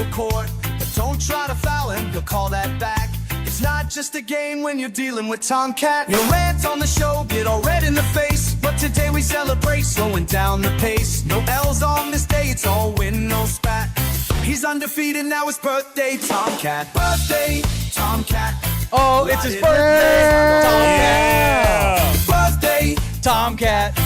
full court, but don't try to foul him, he'll call that back. It's not just a game when you're dealing with Tomcat. No rants on the show, get all red in the face, but today we celebrate slowing down the pace. No L's on this day, it's all win, no spat. He's undefeated, now it's birthday, Tomcat. Birthday, Tomcat. Oh, it's his birthday. Yeah. Birthday, Tomcat.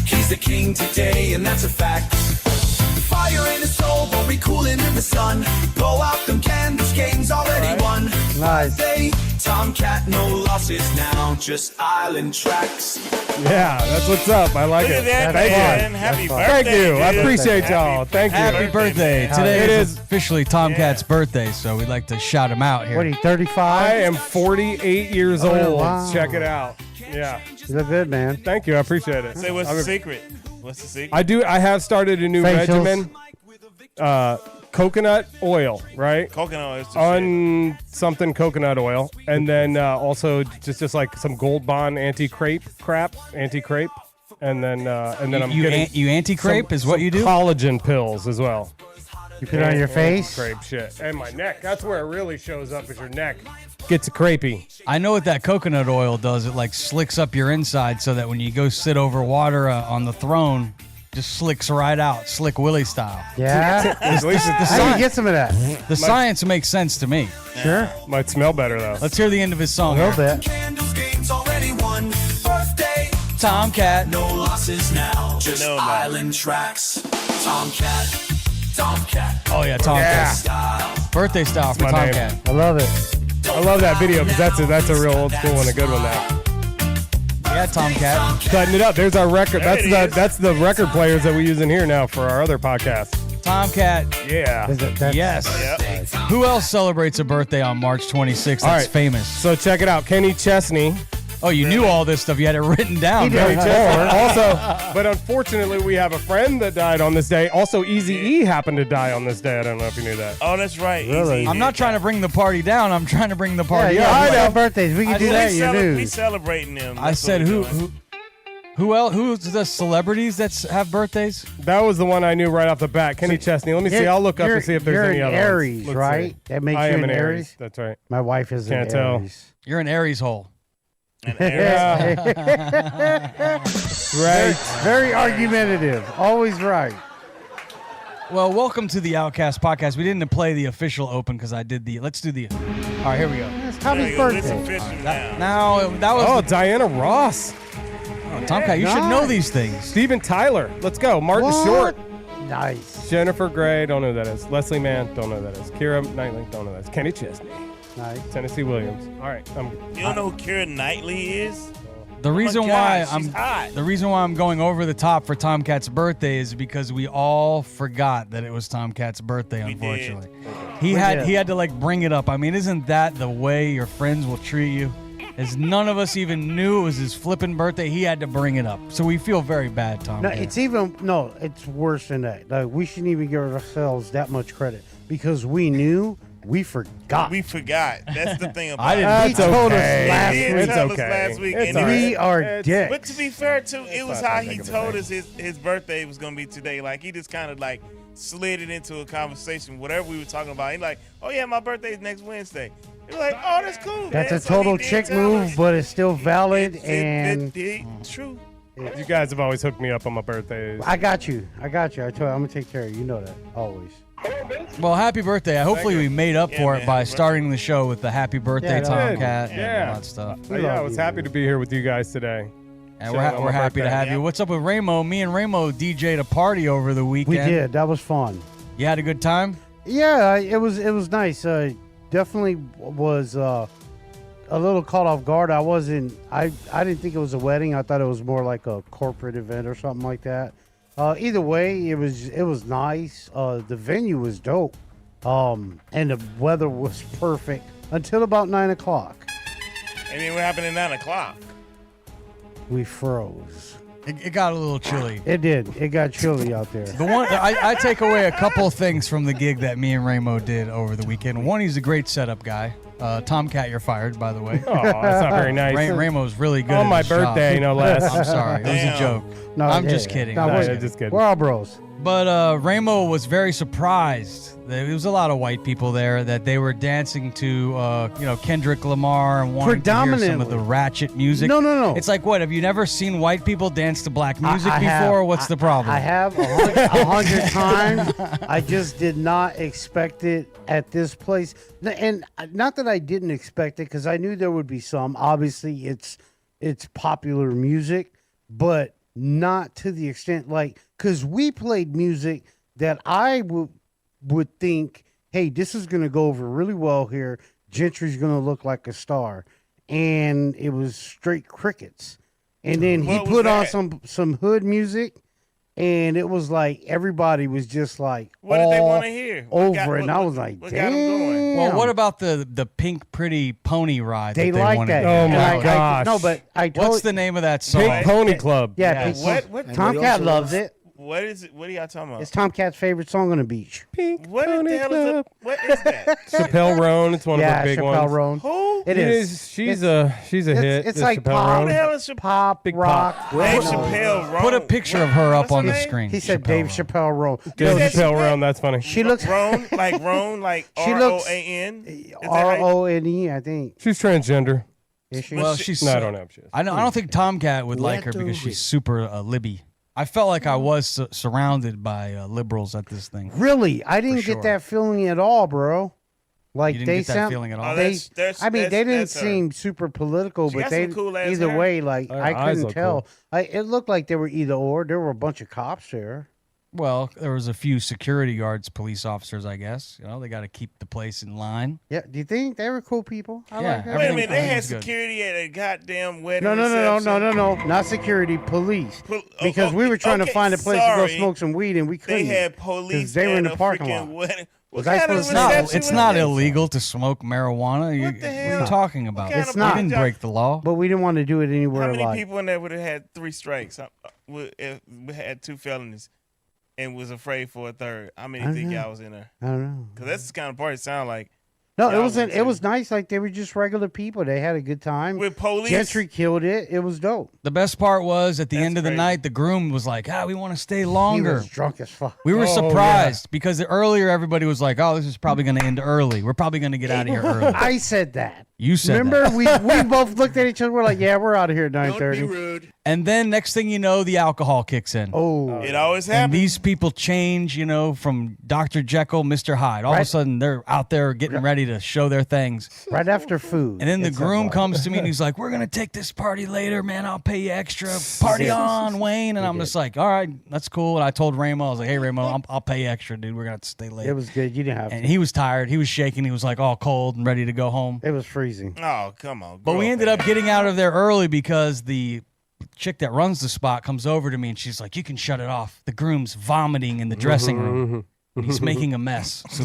He's the king today, and that's a fact. Fire in his soul, won't be cooling in the sun. Blow out them candles, game's already won. Nice. Birthday, Tomcat, no losses now, just island tracks. Yeah, that's what's up. I like Look it. at that, Thank man. you. Happy birthday. Thank you. I dude. appreciate y'all. Thank you. Happy birthday. Today It is is. officially Tomcat's birthday, so we'd like to shout him out here. What are you, 35? I am 48 years Oh, old. wow. Check it out. Yeah. You look good, man. Thank you. I appreciate it. Say, what's the secret? What's the secret? I have started a new Facials. regimen. Coconut oil, right? Coconut oil is the shit. Something coconut oil, and then also just like some Gold Bond anti-crepe, and then I'm getting You anti-crepe is what you do? collagen pills as well. You put it on your face? Crepe shit. And my neck. That's where it really shows up, is your neck gets crepey. I know what that coconut oil does. It like slicks up your inside so that when you go sit over water on the throne, just slicks right out, Slick Willie style. Yeah? At least How do you science, get some of that? the science makes sense to me. Sure. it might smell better though. Let's hear the end of his song. A little bit. Candles, game's already won. Birthday, Tomcat. no losses now, just No, man. island tracks. Tomcat, Tomcat. Oh yeah, Tomcat. Style. Birthday style for my name. Tomcat. I love it. I love that video because that's a real old school one, a good one. That Yeah, Tomcat. cutting it up. There's our record. There it is. That's the record players that we use in here now for our other podcast. Tomcat. Yeah. Is it, that's, Yes. Yep. Who else celebrates a birthday on March 26th? All That's right. famous. So check it out. Kenny Chesney. Oh, you knew all this stuff. You had it written down. He did. Very Huh? good. Also, but unfortunately, we have a friend that died on this day. Also, Eazy-E happened to die on this day. I don't know if you knew that. Oh, that's right. Really? Easy. I'm not trying to bring the party down. I'm trying to bring the Yeah, party yeah, up. I know. know. Birthdays. We can do that in your We news. celebrating them. I That's said what who we're doing. who else? Who's the celebrities that have birthdays? That was the one I knew right off the bat. Kenny Chesney. Let me see. I'll look up and see if there's you're any an other Aries, ones. Let's right? see. That makes I you am an an Aries. That's right. My wife is Can't an tell. Aries. You're an Aries hole. An Aries. Right. Very argumentative. Always right. Well, welcome to the Outcast Podcast. We didn't play the official open because I did the. Let's do the. All right, here we go. It's There Tommy's you go. It's birthday. official now. Now that was Oh, Diana Ross. Tomcat. You should know nice. these things. Steven Tyler. Let's go. Martin What? Short. Nice. Jennifer Grey. Don't know who that is. Leslie Mann. Don't know who that is. Keira Knightley. Don't know who that is. Kenny Chesney. Nice. Tennessee Williams. All right. You don't know who Keira Knightley is? The reason God, why she's hot. the reason why I'm going over the top for Tomcat's birthday is because we all forgot that it was Tomcat's birthday. We Unfortunately, did. he had to like bring it up. I mean, isn't that the way your friends will treat you? As none of us even knew it was his flipping birthday, he had to bring it up. So we feel very bad, No, Tomcat. it's worse than that. Like, we shouldn't even give ourselves that much credit because we knew, we forgot. We forgot. That's the thing about I it. didn't- He That's told okay. us last He did week. It's tell us okay. last week, It's and all right. We are It's- dicks. But to be fair, too, it was not how that he big of a told thing. us his birthday was going to be today. Like, he just kind of, like, slid it into a conversation, whatever we were talking about. He like, oh, yeah, my birthday is next Wednesday. He was like, oh, that's cool, That's man. a So he total did chick tell move, us. but it's still valid. It's true. You guys have always hooked me up on my birthdays. I got you. I told you, I'm going to take care of you. You know that. Always. Well, happy birthday. Hopefully we made up Yeah, for man, it by happy starting the show with the happy birthday, Yeah, no, Tomcat, and yeah. all that stuff. I was happy to be here with you guys today. And Showing we're, on we're my happy to birthday. have you. What's up with Ramo? Me and Ramo DJ'd a party over the weekend. We did. That was fun. You had a good time? Yeah, it was nice. Definitely was a little caught off guard. I didn't think it was a wedding. I thought it was more like a corporate event or something like that. Either way, it was nice. The venue was dope. And the weather was perfect until about 9 o'clock. And then what happened at 9 o'clock? We froze. It got a little chilly. It did. It got chilly out there. The one I take away a couple of things from the gig that me and Ramo did over the weekend. One, he's a great setup guy. Tomcat, you're fired, by the way. Oh, that's not very nice. Ramo's really good On at my his job. birthday, no less. I'm sorry. It was a Damn. joke. No, I'm yeah, just kidding. no, I'm we're- just kidding. Just kidding. We're all bros. But Ramo was very surprised. There was a lot of white people there that they were dancing to, Kendrick Lamar and wanting to hear some of the ratchet music. No. It's like, what? Have you never seen white people dance to black music before? What's the problem? I have 100 times. I just did not expect it at this place. And not that I didn't expect it, because I knew there would be some. Obviously, it's popular music, but not to the extent because we played music that I would think, hey, this is going to go over really well here. Gentry's going to look like a star. And it was straight crickets. And then he put on some hood music, and it was like everybody was just like, what did they want to hear? Over it. And I was like, damn. Well, what about the pink pretty pony ride? They that they like wanted that. to Oh do? my gosh. No, but I told What's the name of that song? Pink Pony Club. Yeah, Yes. What? Tomcat loves it. What is it? What are y'all talking about? It's Tomcat's favorite song on the beach. Pink What the Pony hell is Club. it? What is that? Chappelle Roan. It's one of Yeah, her big Chappelle ones. Roan. Who? It is. She's a hit. It's the like Chappelle pop. Who the Roan. hell is Chappelle? Pop, Big rock. pop. Dave no. Chappelle Roan. Put a picture of her up What's on her the name? screen. He said Chappelle Dave Roan. Chappelle Roan. Dave That's- Chappelle Roan. That's funny. She looks Roan, like She looks- R-O-A-N. Is that how you- RONE, I think. She's transgender. Is she? Well, she's. No, I don't know if she is. I don't think Tomcat would like her because she's super Libby. I felt like I was surrounded by liberals at this thing. Really? I didn't sure. get that feeling at all, bro. Like You didn't they get that sound, feeling at all? Oh, They, that's- I mean, they that's- didn't that's her. seem super political, She but got they some cool ass either hair. way, like Her I eyes couldn't look tell. cool. It looked like they were either or. There were a bunch of cops there. Well, there was a few security guards, police officers, I guess. They got to keep the place in line. Yeah. Do you think they were cool people? I Yeah, like that. Wait a minute, they had Everything's good. security at a goddamn wedding No, reception. not security, police. oh, Because we were trying to okay, find a place to go sorry. smoke some weed, and we They couldn't. had police 'cause they were in at the a parking freaking lot. wedding. What Was I kind of supposed to- reception It's was not this? illegal to smoke marijuana. What the What are hell? you talking about? kind It's of not. You didn't break the law. But we didn't want to do it anywhere. How many like, people in there would have had 3 strikes? We had 2 felonies and was afraid for a third. How many I think know. y'all was in there? I don't know. Because that's the kind of party it sound like. No, Y'all it wasn't. went It to- was nice. Like they were just regular people. They had a good time. With police? Gentry killed it. It was dope. The best part was at the That's end of the crazy. night, the groom was like, we want to stay He longer. was drunk as fuck. We were Oh, surprised because earlier everybody was like, this is probably going to end early. We're probably going to get out of here early. I said that. You said Remember, that. we both looked at each other. We're like, yeah, we're out of here at 9:30. And then next thing you know, the alcohol kicks in. Oh, It always And happens. these people change, from Dr. Jekyll, Mr. Hyde. All of a Right. sudden, they're out there getting ready to show their things. right after food. And then the It's groom like, comes to me and he's like, we're going to take this party later, man. I'll pay you extra. Party on, Wayne. And I'm just like, all right, that's cool. And I told Ramo, I was like, hey, Ramo, I'll pay you extra, dude. We're going to have to stay late. It was good. You didn't have And to. he was tired. He was shaking. He was like all cold and ready to go home. It was freezing. Oh, come on. But grow we ended man. up getting out of there early because the chick that runs the spot comes over to me and she's like, you can shut it off. The groom's vomiting in the dressing room. And he's making a mess. So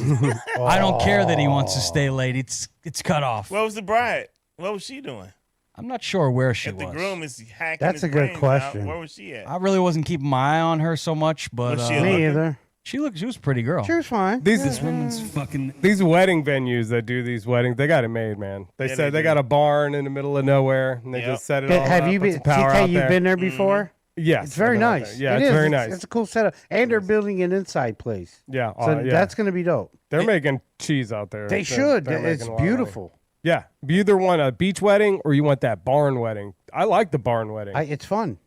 I don't care that he wants to stay late. It's cut off. What was the bride? What was she doing? I'm not sure where she If was. the groom is hacking That's his a good brains question. out, where was she at? I really wasn't keeping my eye on her so much, but Was she a Me looker? either. she was a pretty girl. She was fine. This woman's fucking. These wedding venues that do these weddings, they got it made, man. They Yeah, said they they do. got a barn in the middle of nowhere, and they Yep. just set it all Have up, you put been? some power TK, out you've there. been there before. Yes, It's very I've been out nice. there. Yeah, It it's is. very nice. It's a cool setup, and they're building an inside place. Yeah, So yeah. that's going to be dope. They're making cheese out there. They should. They're It's making a lot of money. beautiful. Yeah, you either want a beach wedding or you want that barn wedding. I like the barn wedding. It's fun.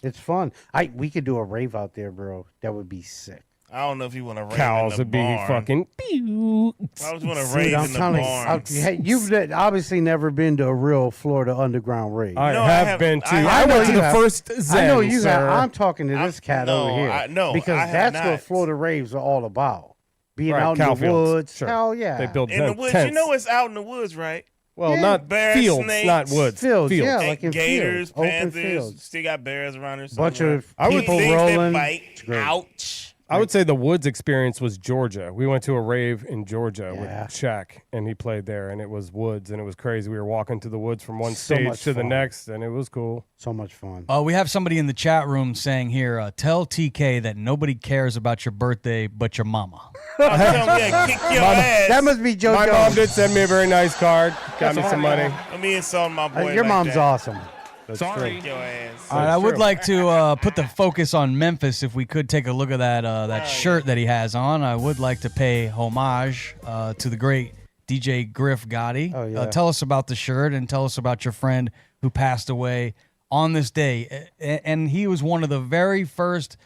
It's fun. We could do a rave out there, bro. That would be sick. I don't know if you want to rave Cows in the would be barn. fucking. Pew. I was want to Dude, rave I'm in the telling barn. you, hey, you've obviously never been to a real Florida underground rave. I No, I have have- been to. I I, know went to you the have. first Zen, I know you sir. have. I'm talking to this cat no, over here. no, because I have that's not. what Florida raves are all about. Being Right, out cow in the fields. woods. Sure. Hell yeah. They build In the tent- woods, tents. you know it's out in the woods, right? Well, Yeah. not Bear, fields, snakes, not woods. Fields, yeah. And like in gators, fields, open panthers, fields. still got bears around there. Bunch somewhere. of I would people Things rolling. that bite. great. Ouch. I would say the woods experience was Georgia. We went to a rave in Georgia Yeah. with Shaq, and he played there, and it was woods, and it was crazy. We were walking to the woods from one So stage much to the fun. next, and it was cool. So much fun. We have somebody in the chat room saying here, tell TK that nobody cares about your birthday but your mama. I'm telling you, kick your ass. That must be JoJo. My mom did send me a very nice card, got me some money. Let me insult my boy. Your like mom's that. awesome. That's Sorry. true. Your ass. All right, I would true. like to put the focus on Memphis. If we could take a look at that shirt that he has on, I would like to pay homage to the great DJ Griff Gotti. Oh, yeah. Tell us about the shirt and tell us about your friend who passed away on this day. And he was one of the very first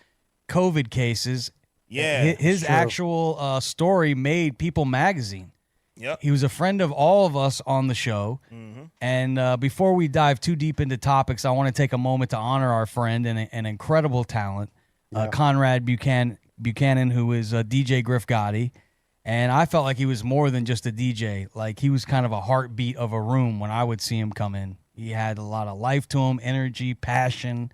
COVID cases. Yeah. His true. actual story made People magazine. Yep. He was a friend of all of us on the show. And before we dive too deep into topics, I want to take a moment to honor our friend and an incredible talent, Conrad Buchanan, who is DJ Griff Gotti. And I felt like he was more than just a DJ. Like, he was kind of a heartbeat of a room when I would see him come in. He had a lot of life to him, energy, passion,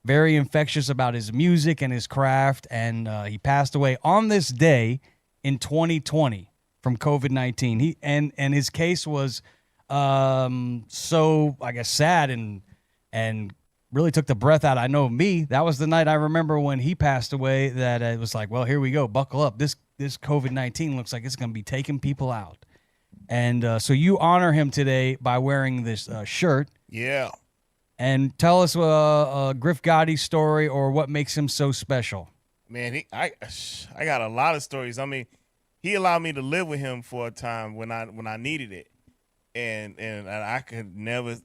very infectious about his music and his craft. And he passed away on this day in 2020 from COVID-19. He and his case was so, I guess, sad and really took the breath out. I know me. That was the night I remember when he passed away. That it was like, well, here we go. Buckle up. This COVID-19 looks like it's going to be taking people out. And so you honor him today by wearing this shirt. Yeah. And tell us Griff Gotti's story or what makes him so special. Man, I got a lot of stories. I mean, he allowed me to live with him for a time when I needed it, and I could never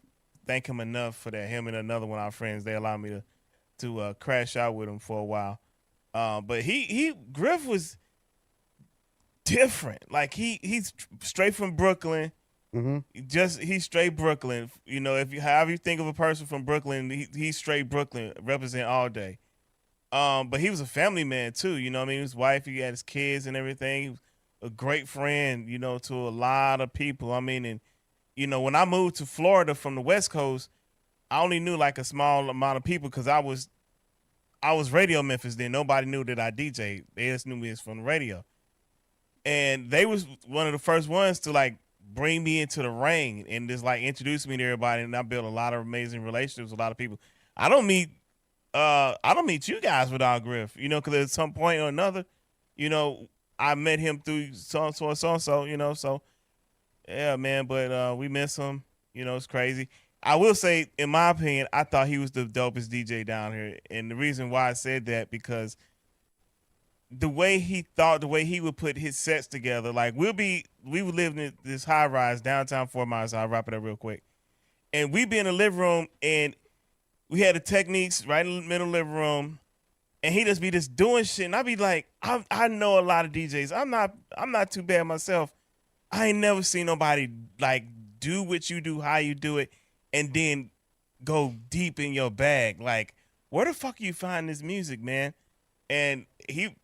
thank him enough for that. Him and another one of our friends, they allowed me to crash out with him for a while. But Griff was different. Like he's straight from Brooklyn. He's straight Brooklyn. You know, however you think of a person from Brooklyn, he's straight Brooklyn, represent all day. But he was a family man too. You know what I mean? His wife, he had his kids and everything. He was a great friend, you know, to a lot of people. I mean, and you know, when I moved to Florida from the West Coast, I only knew like a small amount of people because I was Radio Memphis then. Nobody knew that I DJ'd. They just knew me as from the radio. And they was one of the first ones to like bring me into the ring and just like introduce me to everybody. And I built a lot of amazing relationships with a lot of people. I don't meet you guys without Griff, you know, because at some point or another, you know, I met him through so, you know, so yeah, man, but we miss him, you know, it's crazy. I will say, in my opinion, I thought he was the dopest DJ down here. And the reason why I said that, because the way he thought, the way he would put his sets together, like we would live in this high rise downtown 4 Miles. So I'll wrap it up real quick. And we'd be in the living room and we had the techniques right in the middle of the living room. And he just be just doing shit. And I'd be like, I know a lot of DJs. I'm not too bad myself. I ain't never seen nobody like do what you do, how you do it, and then go deep in your bag. Like, where the fuck you find this music, man? And he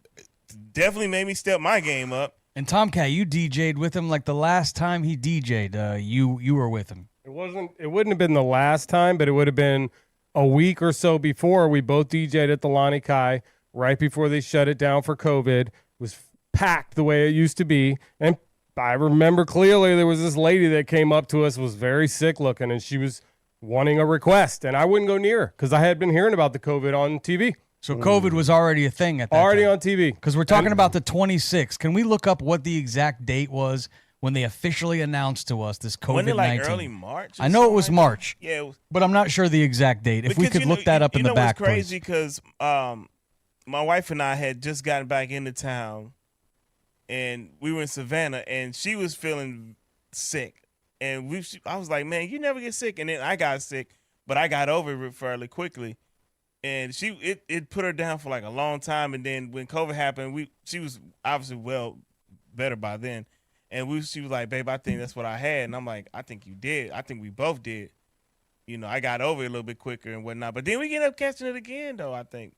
definitely made me step my game up. And Tomcat, you DJ'd with him like the last time he DJ'd. You were with him. It wouldn't have been the last time, but it would have been a week or so before. We both DJ'd at the Lani Kai right before they shut it down for COVID. It was packed the way it used to be. And I remember clearly there was this lady that came up to us, was very sick looking, and she was wanting a request. And I wouldn't go near her because I had been hearing about the COVID on TV. So COVID was already a thing at that Already time. on TV. Because we're talking about the 26th. Can we look up what the exact date was when they officially announced to us this COVID-19? Wasn't it like early March? I know it was March. Yeah, it was. But I'm not sure the exact date. If we could look that up in the back, You know what's crazy? Because my wife and I had just gotten back into town, and we were in Savannah, and she was feeling sick. And I was like, man, you never get sick. And then I got sick, but I got over it fairly quickly. And it put her down for like a long time. And then when COVID happened, she was obviously better by then. And she was like, babe, I think that's what I had. And I'm like, I think you did. I think we both did. You know, I got over it a little bit quicker and whatnot. But then we ended up catching it again, though, I think.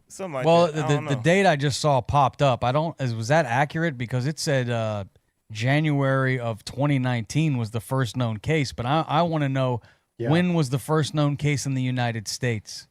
Something like that. Well, the date I just saw popped up. Was that accurate? Because it said January of 2019 was the first known case. But I want to know when was the first known case in the United States?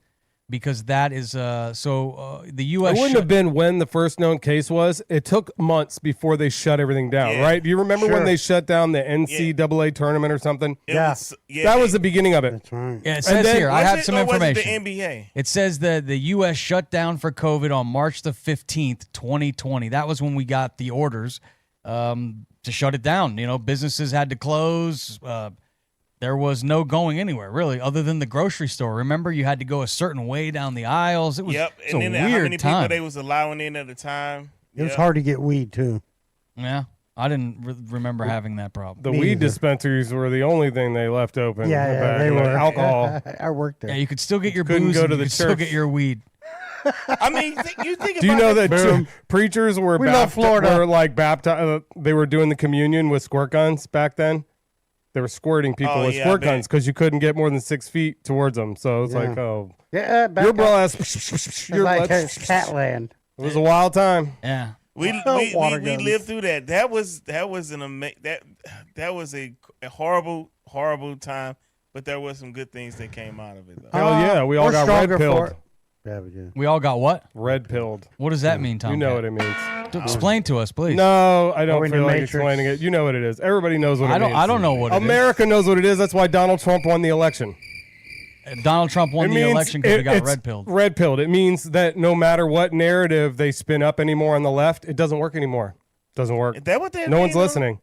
Because that is the U.S. It wouldn't have been when the first known case was. It took months before they shut everything down, right? Do you remember when they shut down the NCAA tournament or something? That was the beginning of it. That's right. Yeah, it says here. I have some information. Was it the NBA? It says that the U.S. shut down for COVID on March the 15th, 2020. That was when we got the orders to shut it down. You know, businesses had to close. There there was no going anywhere really, other than the grocery store. Remember, you had to go a certain way down the aisles. It was it's and a then how weird many time. people they was allowing in at a time. It was hard to get weed too. Yeah, I didn't remember having that problem. The Me weed either. dispensaries were the only thing they left open. Yeah, they were. Alcohol. I worked there. Yeah, you could still get your couldn't booze. go And to you the could still church. get your weed. I mean, you think Do you about know it. that Boom. preachers were We love Florida. were like baptized? They were doing the communion with squirt guns back then. They were squirting people Oh, with yeah, squirt I bet. guns because you couldn't get more than 6 feet towards them. So it's like, oh, Yeah, back your up. breath. It's Your like breath. Catland. It was a wild time. Yeah. We Water we guns. lived through that. That was that was a horrible time. But there were some good things that came out of it, though. Hell yeah, we all we're got stronger red for pilled. it. Yeah, we did. We all got what? Red pilled. What does that mean, Tom? You know what it means. Explain to us, please. No, I Are don't we in feel the like Matrix? explaining it. You know what it is. Everybody knows what it means. I don't know what it is. America knows what it is. That's why Donald Trump won the election. Donald Trump won the election because he got red pilled. Red pilled. It means that no matter what narrative they spin up anymore on the left, it doesn't work anymore. Doesn't work. Is that what that No one's mean, though? listening.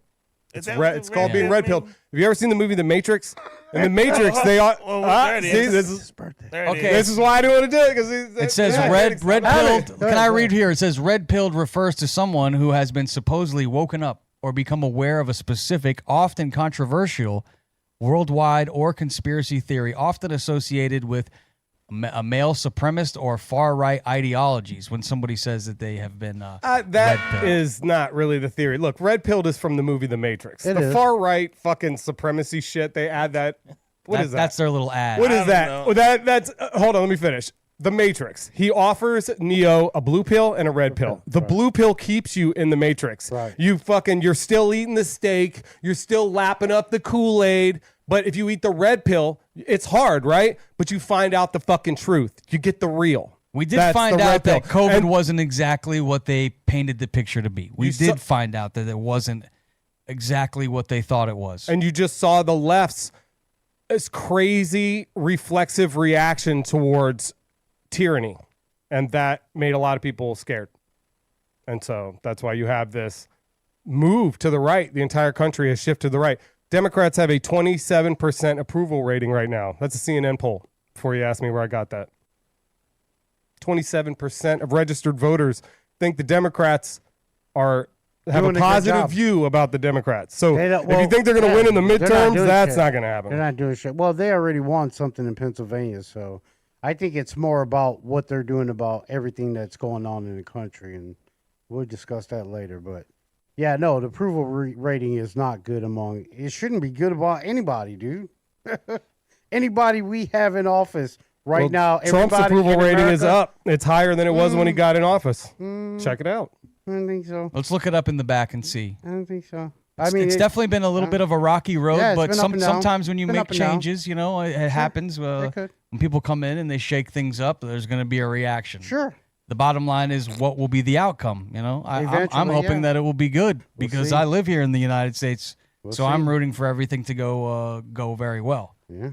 Is It's that red. what It's the called being pill red pilled. mean? Have you ever seen the movie The Matrix? In The Matrix, they are. Well, there it see, is. this is His birthday. There it Okay. is. this is why I didn't want to do it because It says red pilled. Can I read here? It says red pilled refers to someone who has been supposedly woken up or become aware of a specific, often controversial, worldwide or conspiracy theory, often associated with a male supremacist or far right ideologies. When somebody says that they have been That red-pilled. is not really the theory. Look, red pilled is from the movie The Matrix. It The is. far right fucking supremacy shit. They add that. What is that? That's their little ad. What I is don't that? know. Well, that's hold on, let me finish. The Matrix. He offers Neo a blue pill and a red pill. The blue pill keeps you in the Matrix. Right. You're still eating the steak, you're still lapping up the Kool-Aid, but if you eat the red pill, it's hard, right? But you find out the fucking truth. You get the real. We did That's find the red out that pill. COVID And wasn't exactly what they painted the picture to be. We You did saw- find out that it wasn't exactly what they thought it was. And you just saw the left's this crazy reflexive reaction towards tyranny. And that made a lot of people scared. And so that's why you have this move to the right. The entire country has shifted to the right. Democrats have a 27% approval rating right now. That's a CNN poll, before you ask me where I got that. 27% of registered voters think the Democrats have Doing a a good positive job. view about the Democrats. So They don't- if you well, think they're going to yeah, win in the they're not midterms, doing that's shit. not going to happen. They're not doing shit. Well, they already won something in Pennsylvania, so I think it's more about what they're doing about everything that's going on in the country, and we'll discuss that later. But yeah, no, the approval rating is not good among. It shouldn't be good about anybody, dude. Anybody we have in office right Well, now. Trump's everybody approval in rating is America- up. It's higher than it was when he got in office. Check it out. I don't think so. Let's look it up in the back and see. I don't think so. I mean, It's definitely been a little bit of a rocky road, yeah, it's but been up and down. sometimes when you Been make up and down. changes, you know, it happens. could. When people come in and they shake things up, there's going to be a reaction. Sure. The bottom line is what will be the outcome. You know, I'm Eventually, hoping yeah. that it will be good because see. I live here in the United States, We'll so see. I'm rooting for everything to go very well. Yeah.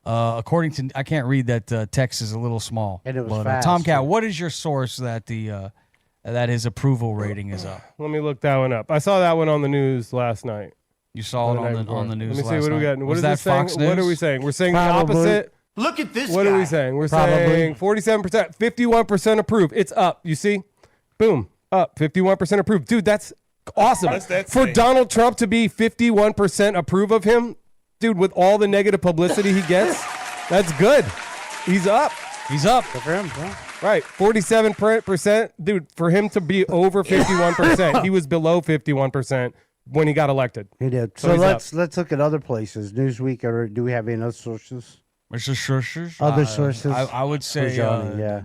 According to, I can't read that text is a little small. And it was but, fast, Tomcat, too. what is your source that that his approval rating is up? Let me look that one up. I saw that one on the news last night. You saw it The night on before. the news. Let me see last what do we night. got. What Was is that this saying? Fox News? What are we saying? We're saying Probably. the opposite. Look at this What guy. are we saying? We're Probably. saying 47%, 51% approved. It's up. You see? Boom. Up. 51% approved. Dude, that's awesome. What's that For say? Donald Trump to be 51% approve of him, dude, with all the negative publicity he gets, that's good. He's up. He's up. Good for him. Yeah. Right. 47%. Dude, for him to be over 51%, he was below 51% when he got elected. He did. So So, he's let's look at other places. Newsweek, or do we have any other sources? Mr. Sources? Other sources I would say Johnny, yeah.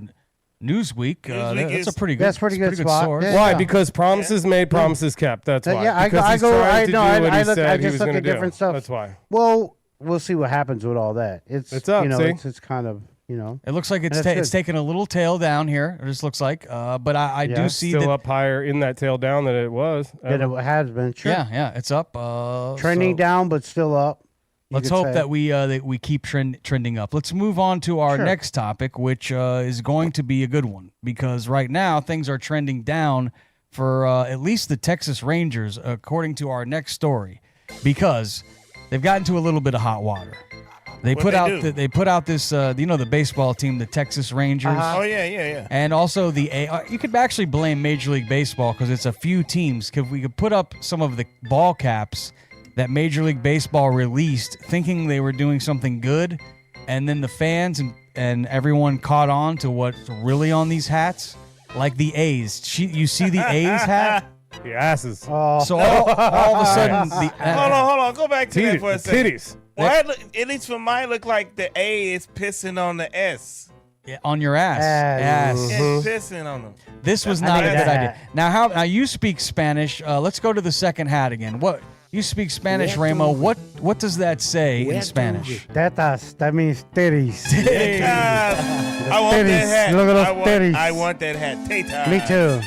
Newsweek. Newsweek That's is- a pretty good. That's pretty good spot. source. Yeah. Why? Because promises made, promises kept. That's why. Yeah, because he's trying to do what he said he just was look going at to do. different stuff. That's why. Well, we'll see what happens with all that. It's up, You know, see? it's kind of It looks like it's That's good. it's taking a little tail down here. It just looks like. But I Yeah. do see Still that. up higher in that tail down than it was. that it has been. Sure. Yeah, it's up. Trending so down, but still up. you Let's could hope say. that we keep trending up. Let's move on to our Sure. next topic, which is going to be a good one because right now things are trending down for at least the Texas Rangers, according to our next story, because they've gotten to a little bit of hot water. They What'd put they out do? they put out this the baseball team, the Texas Rangers. Oh yeah. And also you could actually blame Major League Baseball because it's a few teams. Because we could put up some of the ball caps that Major League Baseball released, thinking they were doing something good, and then the fans and everyone caught on to what's really on these hats, like the A's. You see the A's hat? The asses. Oh, So all of a sudden, Hold on. Go back to that for a second. Titties. Well, at least for mine, look like the A is pissing on the S. on your ass. Ass. It's pissing on them. This was not a need good that idea. hat. Now you speak Spanish. Let's go to the second hat again. What you speak Spanish, Ramo? What does that say in Spanish? tetas. That means titties. I want Titties. that hat. Look at those titties. I want that hat. Tata. Me too.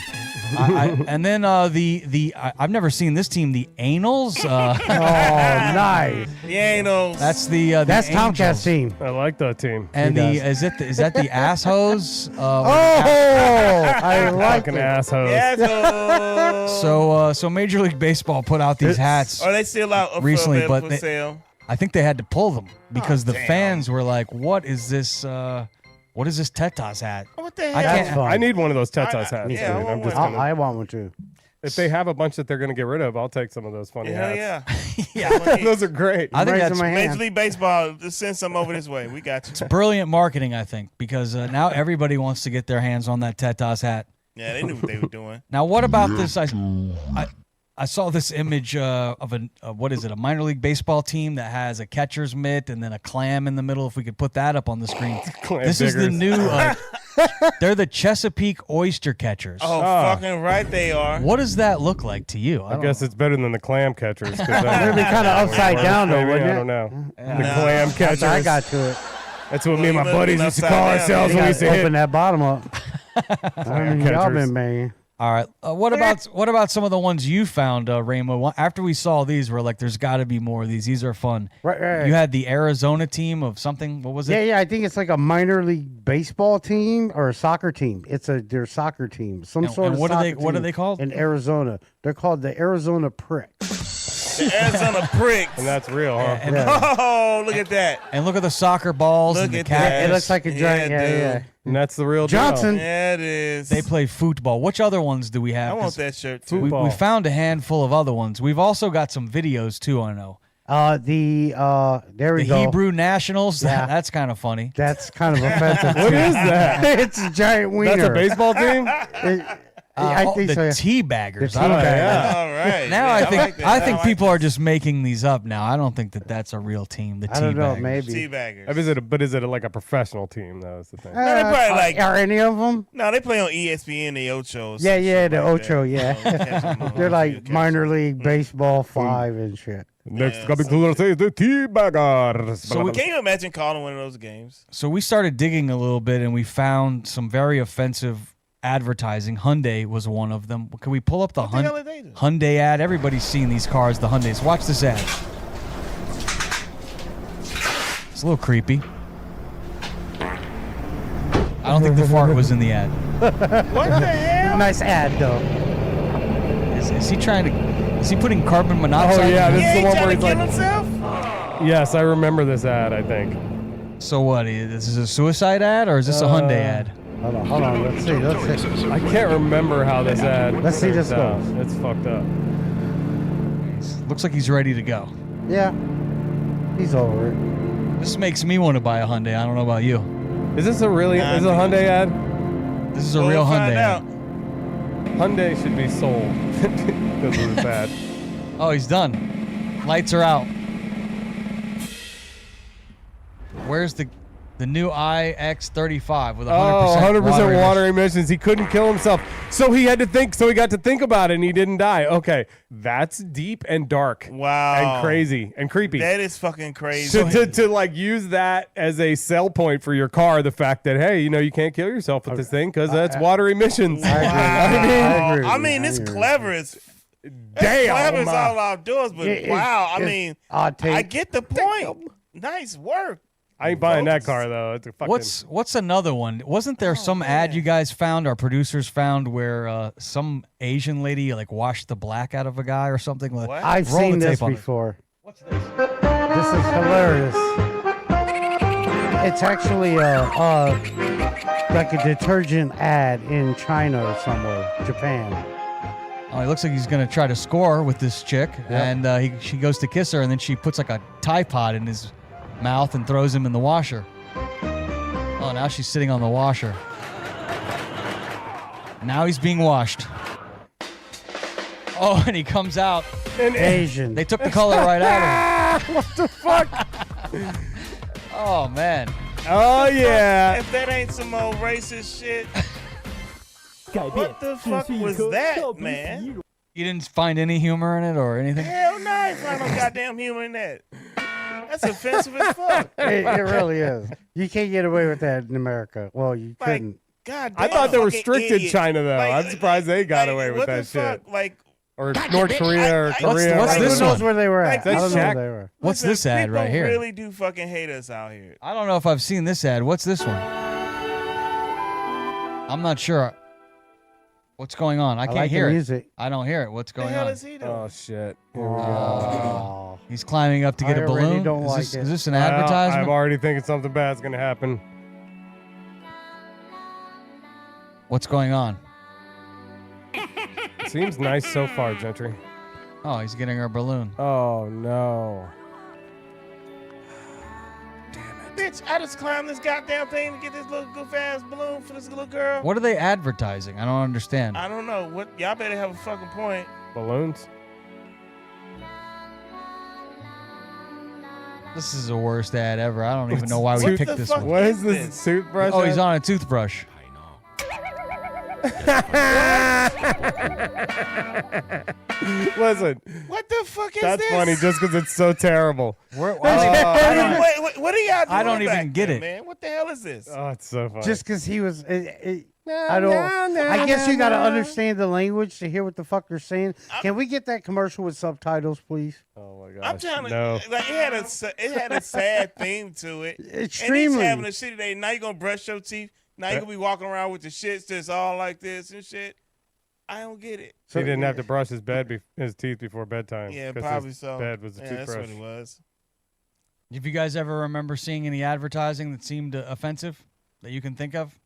And then I've never seen this team, the Anals. Oh, nice. Yeah, no. That's the That's Tomcat's Angels. team. I like that team. And He is that the asshos? Oh, I like Fucking it. assholes. Yeah, So Major League Baseball put out these hats. Are they still out Recently, for but sale? I think they had to pull them because the damn. fans were like, "What is this? What is this Tetas hat?" What the hell? I That's can't- fun. I need one of those Tetas hats. yeah, I dude. want I'm just one. gonna, I want one too. if they have a bunch that they're going to get rid of, I'll take some of those funny Hell hats. yeah. Those are great. I think Raising that's my Major hand. League Baseball, just send some over this way. We got you. brilliant marketing, I think, because now everybody wants to get their hands on that Tetas hat. Yeah, they knew what they were doing. Now, what about this? I saw this image of what is it? A minor league baseball team that has a catcher's mitt and then a clam in the middle. If we could put that up on the screen, Clam this is the diggers. new. They're the Chesapeake oyster catchers. Oh, Ah. fucking right they are. What does that look like to you? I guess it's better than the clam catchers. It'd be kind of upside down though, Maybe, wouldn't I it? don't know. The No. clam catchers. I got to it. That's what me and my Well, buddies you used to look call upside down, ourselves man. when we used to Open hit. that bottom up. I mean, y'all catchers. been banging. All right. What about some of the ones you found, Ramo? After we saw these, we're like, there's got to be more of these. These are fun. Right. You had the Arizona team of something. What was it? Yeah. I think it's like a minor league baseball team or a soccer team. It's their soccer team, some And- sort and of. what are they- soccer what are team they called? in Arizona? They're called the Arizona Pricks. The Arizona Pricks. And that's real, huh? And, Oh, look at that. and look at the soccer balls Look and the at cat. that. It looks like a giant. Yeah, Yeah. dude. And that's the real deal. Johnson. Yeah, it is. They play football. Which other ones do we have? I 'Cause want that shirt too. we Football. found a handful of other ones. We've also got some videos too. I know There we the go. Hebrew Nationals. Yeah. That's kind of funny. That's kind of offensive. What is that? It's a giant wiener. That's a baseball team? I Oh, think the so. tea baggers. The I don't tea know. baggers. All right. Now Yeah, I think like that. I think like people that. are just making these up now. I don't think that that's a real team. The I don't know. Teabaggers. Maybe. Teabaggers. Is it like a professional team, though, is the thing? they probably like- Are any of them? No, they play on ESPN, the Ocho. Yeah, the like Ocho, that. yeah. Catch 'em on- They're like catch minor 'em. league baseball 5 and shit. Next Yeah, coming so- to the Teabaggers. So we Can you imagine calling one of those games? So we started digging a little bit, and we found some very offensive advertising. Hyundai was one of them. Can we pull up the, What the hell did they do? Hyundai ad? Everybody's seen these cars, the Hyundais. Watch this ad. It's a little creepy. I don't think the fart was in the ad. What the hell? Nice ad though. Is he trying to? Is he putting carbon monoxide? Oh, yeah, in this it? is He the ain't one where trying to he's kill like, himself? yes, I remember this ad, I think. So what? This is a suicide ad or is this a Hyundai ad? Hold on. Let's see. I can't remember how this ad Let's see this turns out. goes. It's fucked up. Looks like he's ready to go. Yeah. He's over it. This makes me want to buy a Hyundai. I don't know about you. Is this a really, Nah, is it a Hyundai ad? This is a We'll real find Hyundai out. ad. Hyundai should be sold because of this ad. Oh, he's done. Lights are out. Where's the new iX35 with 100% Oh, 100% water emission? emissions. He couldn't kill himself. So he had to think, so he got to think about it and he didn't die. Okay. That's deep and dark. Wow. And crazy and creepy. That is fucking crazy. to like use that as a sell point for your car, the fact that, hey, you can't kill yourself with this thing because that's water emissions. I agree. Wow. agree. I mean, it's clever as clever as all outdoors, but It- wow. I it's mean, odd take. I get the point. Nice work. I ain't buying that car though. It's a fucking. What's another one? Wasn't there some ad you guys found, our producers found, where some Asian lady like washed the black out of a guy or something? What? I've Roll seen the this tape on it. before. What's this? This is hilarious. It's actually like a detergent ad in China or somewhere, Japan. Oh, he looks like he's gonna try to score with this chick, and she goes to kiss her, and then she puts like a Tide Pod in his mouth and throws him in the washer. Oh, now she's sitting on the washer. Now he's being washed. Oh, and he comes out. Asian. They took the color right out of him. What the fuck? Oh, man. Oh, yeah. If that ain't some old racist shit, what the fuck was that, man? You didn't find any humor in it or anything? Hell no, I ain't find no goddamn humor in that. That's offensive as fuck. It really is. You can't get away with that in America. Well, you Like, couldn't. God I damn, thought they were fucking strict in idiot. China, though. Like, I'm surprised they got like, away with what that the shit. fuck? Like, Or North Korea or Korea. what's Who this knows one? where they were at? Like, I don't know Shaq- where they were. What's listen, this ad people right here? really do fucking hate us out here. I don't know if I've seen this ad. What's this one? I'm not sure. What's going on? I can't like hear the it. music. I don't hear it. What's What the going hell on? is he doing? Oh, shit. Here we go. Oh. He's climbing up to get I a already balloon. don't like Is it. this an Well, advertisement? I'm already thinking something bad's going to happen. What's going on? Seems nice so far, Gentry. Oh, he's getting her a balloon. Oh, no. Bitch, I just climbed this goddamn thing to get this little goof ass balloon for this little girl. What are they advertising? I don't understand. I don't know. What y'all better have a fucking point. Balloons? This is the worst ad ever. I don't even know why we What picked the this fuck? one. What is is this? this? Toothbrush? Oh, he's on a toothbrush. Listen, What the fuck is that's this? funny just because it's so terrible. What What are y'all doing? I don't even back get there, it. man. What the hell is this? Oh, it's so funny. Just because he was. I don't. I guess you got to understand the language to hear what the fuck they're saying. Can we get that commercial with subtitles, please? Oh my gosh. I'm trying to no. like it had a sad theme to it. And Extremely. he's having a shitty day. Now you're gonna brush your teeth. Now you're gonna be walking around with the shits just all like this and shit. I don't get it. He didn't have to brush his teeth before bedtime. Yeah, 'cause probably his so. Bed was a Yeah, toothbrush. that's what it was. If you guys ever remember seeing any advertising that seemed offensive that you can think of?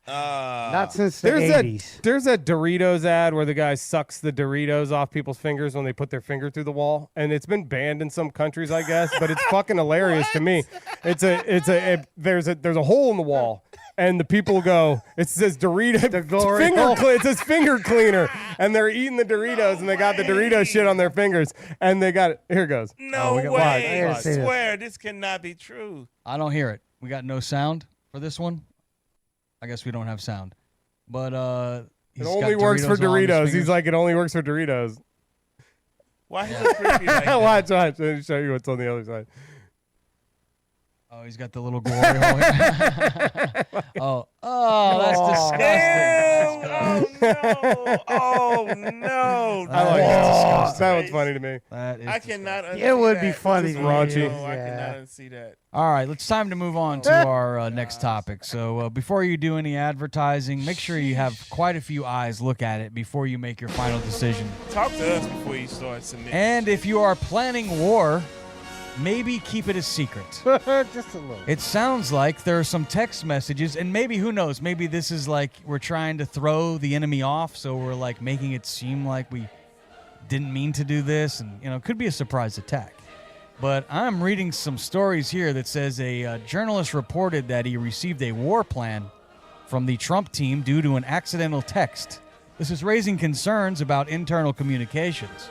Not since the There's 80s. There's that Doritos ad where the guy sucks the Doritos off people's fingers when they put their finger through the wall, and it's been banned in some countries, I guess. But it's fucking hilarious to me. There's a hole in the wall, and the people go. It says Dorito it says finger cleaner, and they're eating the Doritos, and they got the Dorito shit on their fingers, and they got it. Here it goes. No we got- way. I I gotta see this. swear this cannot be true. I don't hear it. We got no sound for this one. I guess we don't have sound. But It he's only got works for Doritos on his Doritos. He's fingers. like, it only works for Doritos. Why he look creepy like that? Watch. Let me show you what's on the other side. Oh, he's got the little glory hole here. oh, that's disgusting. Oh no! I like That's that. That one's funny to me. That is I cannot. unsee It would be that. funny. It's raunchy. No, I Yeah. cannot unsee that. All right, it's time to move on to our next topic. So before you do any advertising, make sure you have quite a few eyes look at it before you make your final decision. Talk to us before you start submitting. And if you are planning war, maybe keep it a secret. Just a little. It sounds like there are some text messages, and maybe, who knows, maybe this is like we're trying to throw the enemy off, so we're like making it seem like we didn't mean to do this, and it could be a surprise attack. But I'm reading some stories here that says a journalist reported that he received a war plan from the Trump team due to an accidental text. This is raising concerns about internal communications.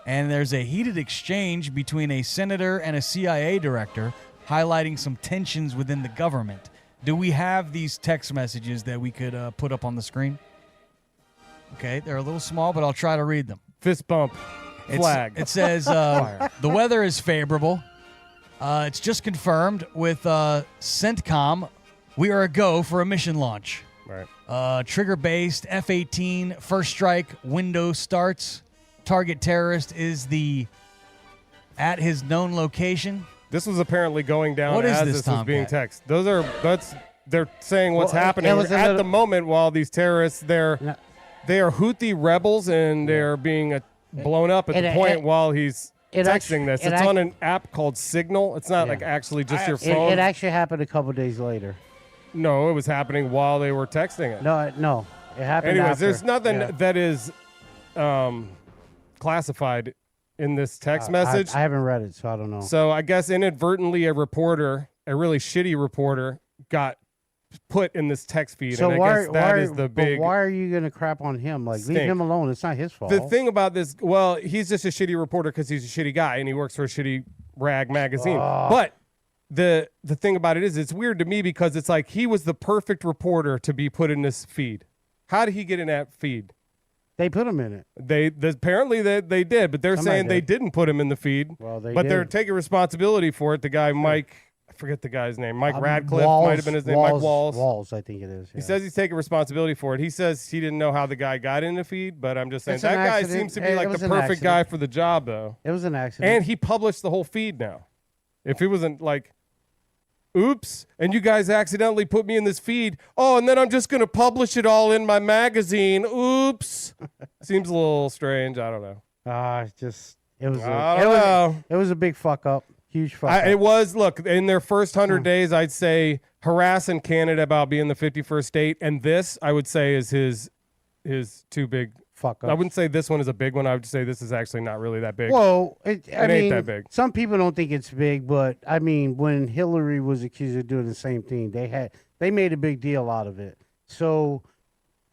And there's a heated exchange between a senator and a CIA director, highlighting some tensions within the government. Do we have these text messages that we could put up on the screen? Okay, they're a little small, but I'll try to read them. Fist bump. Flag. It says the weather is favorable. It's just confirmed with CENTCOM. We are a go for a mission launch. Right. Trigger-based F-18 first strike window starts. Target terrorist is at his known location. This was apparently going down What is as this, this was being Tomcat? texted. They're saying what's Well, happening it was a at little- the moment while these terrorists they are Houthi rebels and they're being blown up at And the it- point it- while he's texting this. It's on an app called Signal. It's not like actually just your phone. It actually happened a couple days later. No, it was happening while they were texting it. No, it happened. Anyways, after. there's nothing that is classified in this text message. I haven't read it, so I don't know. So I guess inadvertently a reporter, a really shitty reporter, got put in this text feed. So and I guess that is the big. But why are you gonna crap on him? Like, stink. leave him alone. It's not his fault. The thing about this, well, he's just a shitty reporter because he's a shitty guy and he works for a shitty rag magazine. But the thing about it is, it's weird to me because it's like he was the perfect reporter to be put in this feed. How did he get in that feed? They put him in it. Apparently they did, but they're Somebody saying they didn't put him in the feed. Well, they but did. they're taking responsibility for it. The guy Mike, I forget the guy's name. Mike Radcliffe Walls, might have been his name. Mike Walls. Walls, I think it is. He says he's taking responsibility for it. He says he didn't know how the guy got in the feed, but I'm just saying It's an that guy accident. seems to be Hey, like it was the an perfect guy accident. for the job, though. It was an accident. And he published the whole feed now. If he wasn't like, oops, and you guys accidentally put me in this feed. Oh, and then I'm just going to publish it all in my magazine. Oops. Seems a little strange. I don't know. It was. I don't know. It was a big fuck up. Huge fuck up. It was, look, in their first 100 days, I'd say harassing Canada about being the 51st state. And this, I would say, is his too big. Fuck up. I wouldn't say this one is a big one. I would say this is actually not really that big. Well, I ain't mean, that big. Some people don't think it's big, but I mean, when Hillary was accused of doing the same thing, they made a big deal out of it. So,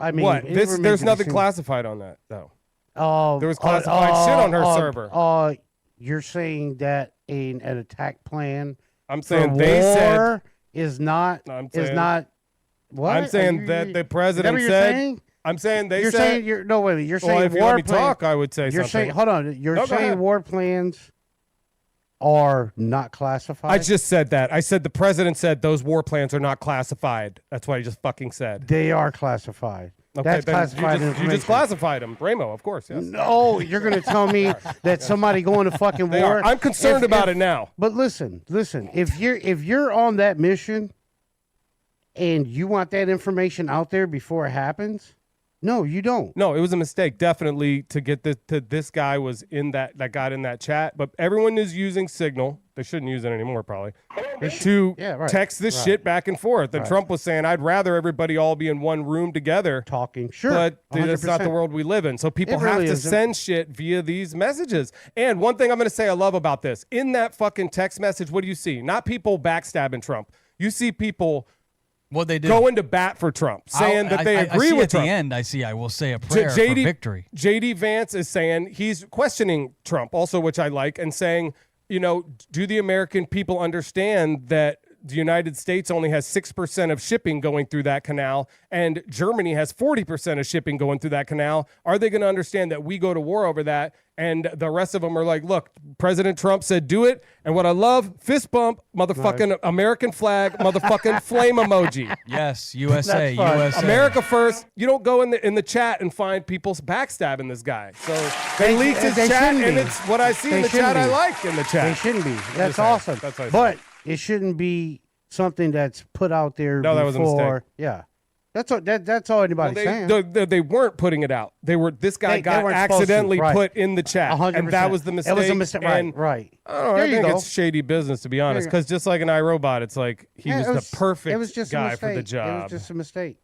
I mean, What? it remains There's to be nothing seen. classified on that, though. There was Uh, classified shit on her server. You're saying that an attack plan I'm for saying war they said. is not I'm is saying- not. What? I'm saying that the president said. Saying? I'm saying they You're said. saying you're no wait. You're saying well, if you war let me plan- talk, I would say You're something. saying hold on. You're No, go saying ahead. war plans are not classified. I just said that. I said the president said those war plans are not classified. That's what I just fucking said. They are classified. Okay, That's then classified you information. just classified them. Ramo, of course, yes. No, you're going to tell me that somebody going to fucking They war. are. I'm concerned about it now. But listen. If you're on that mission, and you want that information out there before it happens, no, you don't. No, it was a mistake, definitely, to get this guy was in that got in that chat. But everyone is using Signal. They shouldn't use it anymore, probably. To text this shit back and forth. And Trump was saying, I'd rather everybody all be in one room together. Talking, sure. But dude, that's not 100%. the world we live in. So people It really have to isn't. send shit via these messages. And one thing I'm going to say I love about this, in that fucking text message, what do you see? Not people backstabbing Trump. You see people What they do. going to bat for Trump, saying that they agree I see with at Trump. the end, I will say a prayer for JD victory. JD Vance is saying he's questioning Trump also, which I like, and saying, do the American people understand that the United States only has 6% of shipping going through that canal, and Germany has 40% of shipping going through that canal? Are they going to understand that we go to war over that? And the rest of them are like, look, President Trump said do it. And what I love, fist bump, motherfucking American flag, motherfucking flame emoji. Yes, USA, That's fine. USA. America first. You don't go in the chat and find people backstabbing this guy. So they leaked his they chat, shouldn't and be. it's what I see in They the shouldn't chat I be. like in the chat. They shouldn't be. That's Just saying. awesome. That's what I But it shouldn't be something that's put out there No, that was a mistake. before. Yeah. That's all anybody's saying. They weren't putting it out. This guy They got weren't supposed to, accidentally right. put in the chat, 100%. and that was the mistake. It was a mistake. And Right. I don't know. There I you think go. it's shady business, to be honest. you go. Because just like an iRobot, it's like he Yeah, was the perfect it was just a guy for the mistake. job. It was just a mistake.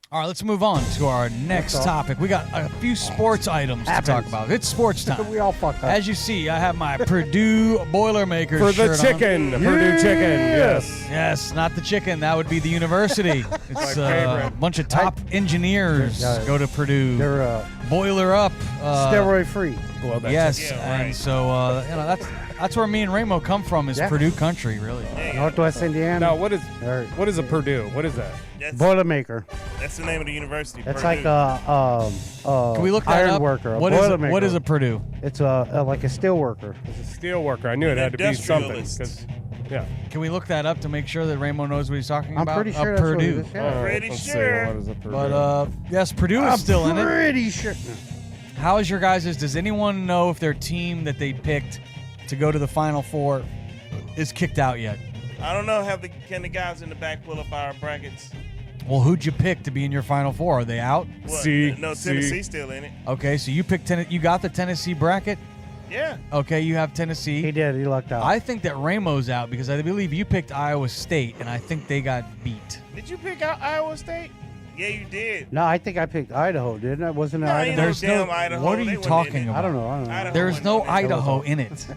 All right, let's move on to our next all. topic. We got a few sports items to talk Happens. about. It's sports time. We all fucked up. As you see, I have my Purdue Boilermakers For the shirt on. chicken, Purdue chicken, yes. Yes, not the chicken. That would be the university. It's My a favorite. bunch of top engineers Yeah. go to Purdue. They're Boiler up. steroid free. Well, that's Yes, Yeah, right. and so that's where me and Ramo come from is Yeah. Purdue country, really. Northwest Indiana. Now, what is They're a Purdue? What is that? Boilermaker. That's the name of the university. That's Purdue. like a Can we look that iron up? worker. A What is Boilermaker. what is a Purdue? It's a like a steel worker. It's a steel worker. I knew it had to be something. Industrialist. 'cause- Yeah. Can we look that up to make sure that Ramo knows what he's talking I'm about? pretty sure A that's what it Purdue. is. Yeah. Pretty Let's see, sure. what is a Purdue? But yes, Purdue is still in it. Pretty sure. How is your guys'? Does anyone know if their team that they picked to go to the Final Four is kicked out yet? I don't know. Can the guys in the back pull up our brackets? Well, who'd you pick to be in your Final Four? Are they out? What? C, No, C. Tennessee's still in it. Okay, so you picked you got the Tennessee bracket. Yeah. Okay, you have Tennessee. He did. He lucked out. I think that Ramo's out because I believe you picked Iowa State, and I think they got beat. Did you pick out Iowa State? Yeah, you did. No, I think I picked Idaho, didn't I? Wasn't it No, Idaho? ain't There's no no. damn Idaho. What are They you wasn't in talking it. about? I don't know. Idaho There's wasn't no in it. Idaho in it.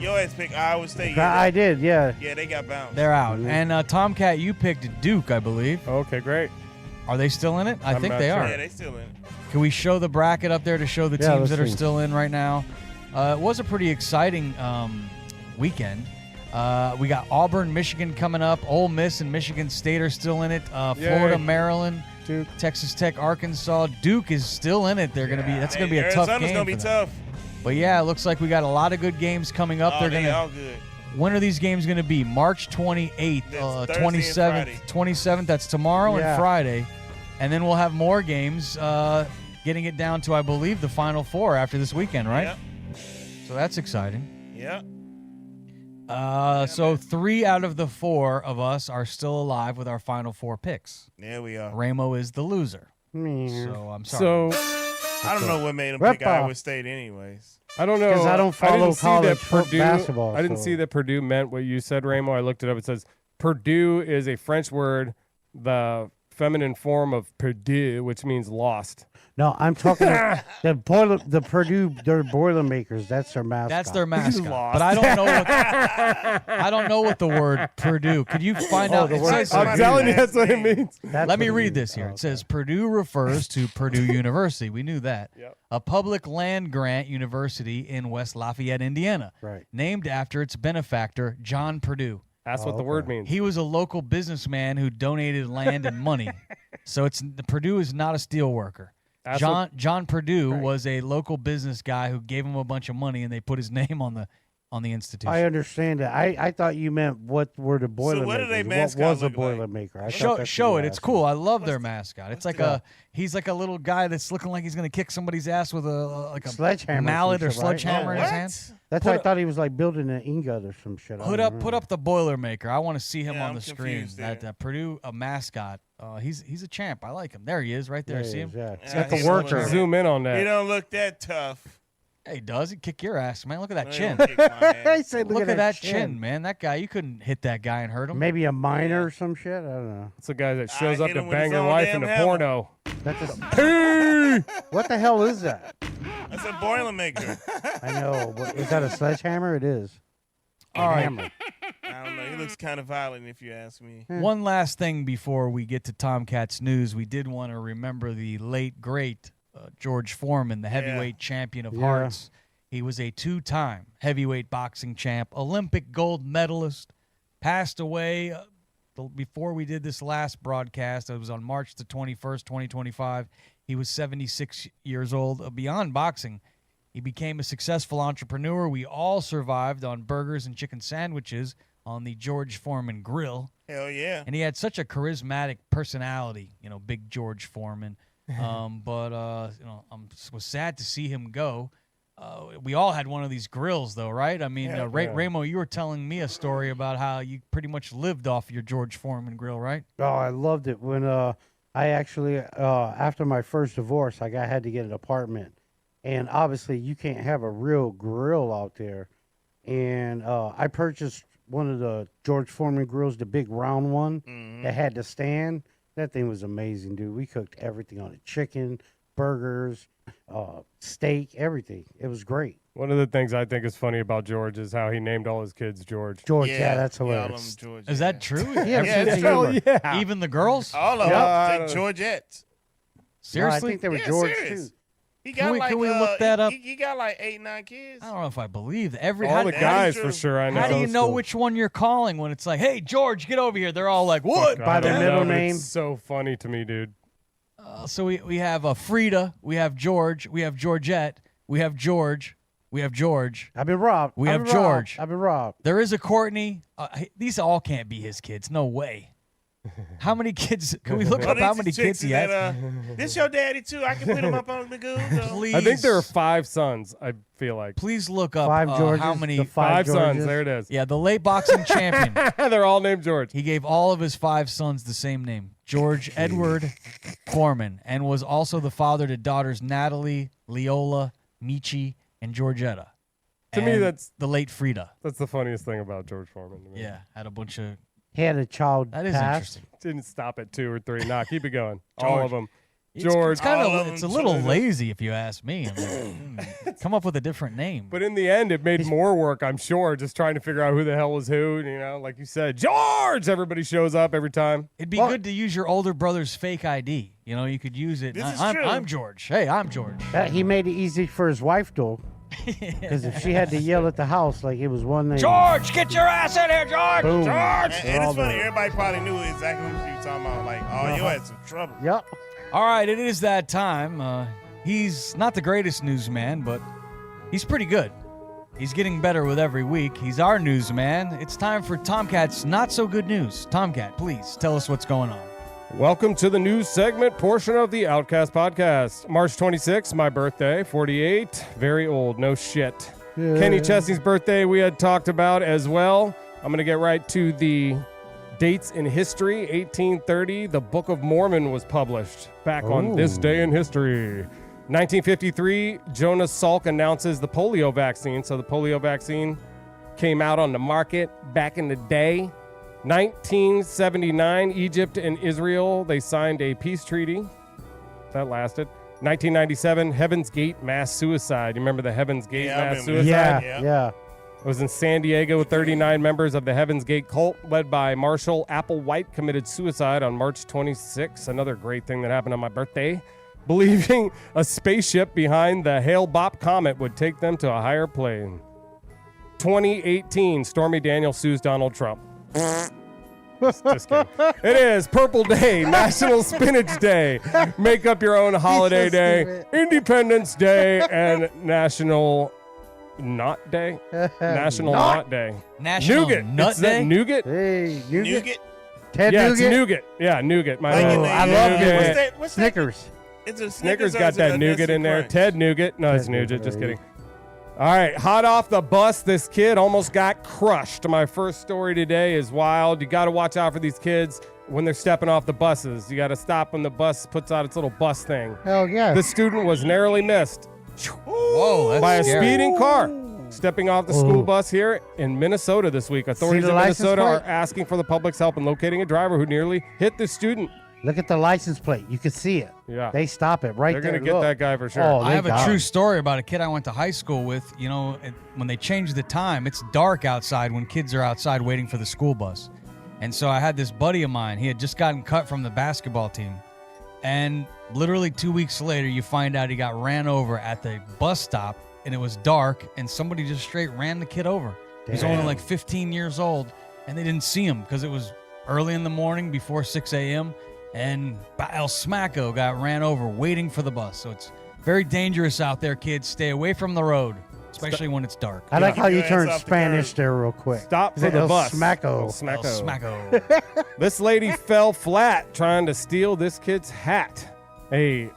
Your ass picked Iowa State. I did, yeah. Yeah, they got bounced. They're out. And Tomcat, you picked Duke, I believe. Okay, great. Are they still in it? I I'm think not they sure. are. Yeah, they still in it. Can we show the bracket up there to show the Yeah, teams let's that are see. still in right now? It was a pretty exciting weekend. We got Auburn, Michigan coming up. Ole Miss and Michigan State are still in it. Florida, Yay. Maryland, Duke. Texas Tech, Arkansas. Duke is still in it. They're gonna be. That's gonna be a tough Arizona's game. gonna be for them. tough. But yeah, it looks like we got a lot of good games coming up. Oh, They're they gonna. all good. When are these games gonna be? March 28th, That's Thursday and 27th, Friday. 27th. That's tomorrow Yeah. and Friday, and then we'll have more games. Getting it down to, I believe, the Final Four after this weekend, right? Yep. So that's exciting. Yep. So 3 out of the 4 of us are still alive with our Final Four picks. There we are. Ramo is the loser. Mm. So I'm sorry. So I don't know what made them pick Ripper. Iowa State anyways. I don't know. 'Cause I don't follow didn't see that college Purdue, basketball, I didn't so- see that Purdue meant what you said, Ramo. I looked it up. It says Purdue is a French word, the feminine form of Purdue, which means lost. No, I'm talking about the Purdue, they're Boilermakers. That's their mascot. That's their mascot. Lost. But I don't know what I don't know what the word Purdue. Could you find out? the It word says, Somebody I'm telling you, last that's what it name. means. That's let me what it read is. this here. Oh, It says Purdue refers to Purdue University. We knew that. Yep. A public land grant university in West Lafayette, Indiana, Right. named after its benefactor, John Purdue. That's what the word means. He was a local businessman who donated land and money. So the Purdue is not a steel worker. That's John Purdue was a local business guy who gave him a bunch of money, and they put his name on the institution. I understand that. I thought you meant what were the Boilermakers. what do they What mascot was a look like? Boilermaker? I thought Show that's show what it. you It's asked cool. me. I love their mascot. It's like he's like a little guy that's looking like he's gonna kick somebody's ass with a Sledgehammer or mallet or some shit, right? sledgehammer in his What? hand. That's why I thought he was like building an ingot or some shit. I Put don't up know. the Boilermaker. I want to see him Yeah, on I'm the screen. confused there. That Purdue a mascot. He's a champ. I like him. There he is, right there. Yeah, See he him? is, yeah. Yeah, That's he's a a worker. worker. Zoom in on He that. don't look that tough. Yeah, he does. He'd kick your ass, man. Look at that No, he chin. don't kick my I ass. said, Look at that chin, man. That guy, you couldn't hit that guy and hurt him. Maybe a miner or some shit. I don't know. It's a guy that shows I up hit to him with bang his your own wife damn in a hammer. porno. That's Hey! what the hell is that? That's a Boilermaker. I know. But is that a sledgehammer? It is. All right. Hammer. I don't know. He looks kind of violent, if you ask me. One last thing before we get to Tomcats news, we did want to remember the late great George Foreman, the heavyweight champion of Yeah. hearts. He was a 2-time heavyweight boxing champ, Olympic gold medalist. Passed away before we did this last broadcast. It was on March the 21st, 2025. He was 76 years old. Beyond boxing, he became a successful entrepreneur. We all survived on burgers and chicken sandwiches on the George Foreman grill. Hell yeah. And he had such a charismatic personality, Big George Foreman. But I was sad to see him go. We all had one of these grills, though, right? I mean, Ramo, you were telling me a story about how you pretty much lived off your George Foreman grill, right? Oh, I loved it when I actually after my first divorce, I had to get an apartment, and obviously you can't have a real grill out there, and I purchased one of the George Foreman grills, the big round one that had the stand. That thing was amazing, dude. We cooked everything on it: chicken, burgers, steak, everything. It was great. One of the things I think is funny about George is how he named all his kids George. George, yeah, that's all of hilarious. them George, Is that true? Yeah, Yeah, sense of Hell humor. yeah. Even the girls? All of Yep. them. Say Georgette. No, I Seriously? think they were Yeah, George serious. too. He Can got we- like can we look that up? He got like 8, 9 kids. I don't know if I believe that. All the how guys do you- for sure. I know. How do you Those know two. which one you're calling when it's like, hey, George, get over here? They're all like, what? By I their don't middle know, but name. It's so funny to me, dude. So we have Frida, we have George, we have Georgette, we have George, we have George. I've been robbed. We I've have been robbed. George. I've been robbed. There is a Courtney. These all can't be his kids. No way. How many kids? Can we look Oh, up how these many chicks kids he that, has? This your daddy too. I can put him up on the Google. Please, I think there are 5 sons. I feel like Please look up 5 Georges. how many. The 5 sons. Georges. There it is. Yeah, the late boxing champion. They're all named George. He gave all of his 5 sons the same name, George Edward Foreman, and was also the father to daughters Natalie, Leola, Michi, and Georgetta. To me, and that's the late Frida. the funniest thing about George Foreman. To me. Yeah, had a bunch of. He had a child That is pass. interesting. Didn't stop at 2 or 3. Nah, keep it going. All of them. It's George. kind All of of them, it's a little George. lazy if you ask me. I mean, come up with a different name. But in the end, it made more work, I'm sure, just trying to figure out who the hell was who. You know, like you said, George! Everybody shows up every time. It'd be good to use your older brother's fake ID. You know, you could use it. This is I'm, true. I'm George. Hey, I'm George. He made it easy for his wife, though. Because if she had to yell at the house like it was one name. George, get your ass in here, George! Boom. George! And all it's funny, the- everybody probably knew exactly what she was talking about. Like, oh, you had some trouble. Yep. All right, it is that time. He's not the greatest newsman, but he's pretty good. He's getting better with every week. He's our newsman. It's time for Tomcat's not so good news. Tomcat, please tell us what's going on. Welcome to the news segment portion of the Outcast Podcast. March 26th, my birthday, 48. Very old, no shit. Kenny Chesney's birthday we had talked about as well. I'm going to get right to the dates in history. 1830, the Book of Mormon was published back on this day in history. 1953, Jonas Salk announces the polio vaccine. So the polio vaccine came out on the market back in the day. 1979, Egypt and Israel, they signed a peace treaty. That lasted. 1997, Heaven's Gate mass suicide. You remember the Heaven's Gate Yeah, I mass remember suicide? that. Yeah, Yeah. yeah. It was in San Diego. 39 members of the Heaven's Gate cult, led by Marshall Applewhite, committed suicide on March 26. Another great thing that happened on my birthday. Believing a spaceship behind the Hale-Bopp comet would take them to a higher plane. 2018, Stormy Daniels sues Donald Trump. Just kidding. It is Purple Day, National Spinach Day, Make Up Your Own Holiday Day, Independence Day, and National Knot Day. National Knot Day. National Nougat. Nut It's that Day? nougat? Hey, nougat. Nougat? Ted Yeah, nougat. it's nougat. Yeah, nougat. My Like bad. in the- I love What's nougat. that? What's that? Snickers. It's a Snickers or got is it that a nougat Nestle in there. Crunch? Ted Nougat. No, it's Ted nougat. Nougat. Just kidding. All right, hot off the bus, this kid almost got crushed. My first story today is wild. You got to watch out for these kids when they're stepping off the buses. You got to stop when the bus puts out its little bus thing. Hell yeah. The student was narrowly missed Whoa, that's by a scary. speeding car stepping off the school Ooh. bus here in Minnesota this week. Authorities the in license Minnesota are plate? asking for the public's help in locating a driver who nearly hit the student. Look at the license plate. You can see it. Yeah. They stop it right They're there. going to get Look. that guy for sure. Oh, I have a got true him. story about a kid I went to high school with. You know, when they changed the time, it's dark outside when kids are outside waiting for the school bus. And so I had this buddy of mine. He had just gotten cut from the basketball team. And literally 2 weeks later, you find out he got ran over at the bus stop, and it was dark, and somebody just straight ran the kid over. He's only Damn. like 15 years old, and they didn't see him because it was early in the morning before 6 a.m., and El Smacko got ran over waiting for the bus. So it's very dangerous out there, kids. Stay away from the road, especially when it's dark. I like Keep how you your ass turned off the Spanish curb. there real quick. Stop Is for it the El bus. Smacko. El El Smacko. Smacko. This lady fell flat trying to steal this kid's hat. A